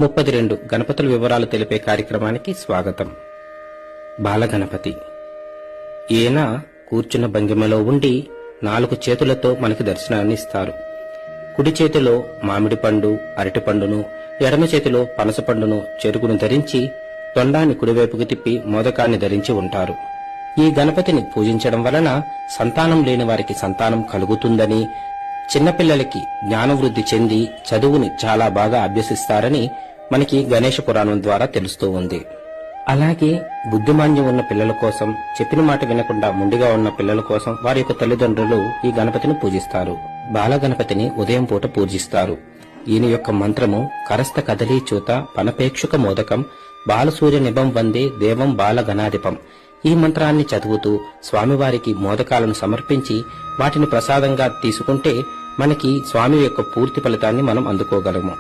32 గణపతుల వివరాలు తెలిపే కార్యక్రమానికి స్వాగతం. బాలగణపతి ఈయన కూర్చున్న భంగిమలో ఉండి 4 చేతులతో మనకి దర్శనాన్ని ఇస్తారు. కుడి చేతిలో మామిడి పండు, అరటి పండును, ఎడమ చేతిలో పనస పండును, చెరుకును ధరించి తొండాన్ని కుడివైపుకు తిప్పి మోదకాన్ని ధరించి ఉంటారు. ఈ గణపతిని పూజించడం వలన సంతానం లేని వారికి సంతానం కలుగుతుందని, చిన్నపిల్లలకి జ్ఞానవృద్ధి చెంది చదువుని చాలా బాగా అభ్యసిస్తారని మనకి గణేష పురాణం ద్వారా తెలుస్తూ ఉంది. అలాగే బుద్ధిమాంద్యం ఉన్న పిల్లల కోసం, చెప్పిన మాట వినకుండా మొండిగా ఉన్న పిల్లల కోసం వారి యొక్క తల్లిదండ్రులు ఈ గణపతిని పూజిస్తారు. బాలగణపతిని ఉదయం పూట పూజిస్తారు. ఈయన యొక్క మంత్రము కరస్థ కదలీ చూత పనపేక్షుక మోదకం బాలసూర్య నిభం వందే దేవం బాలగణాధిపం. ఈ మంత్రాన్ని చదువుతూ స్వామివారికి మోదకాలను సమర్పించి వాటిని ప్రసాదంగా తీసుకుంటే మనకి స్వామి యొక్క పూర్తి ఫలితాన్ని మనం అందుకోగలము.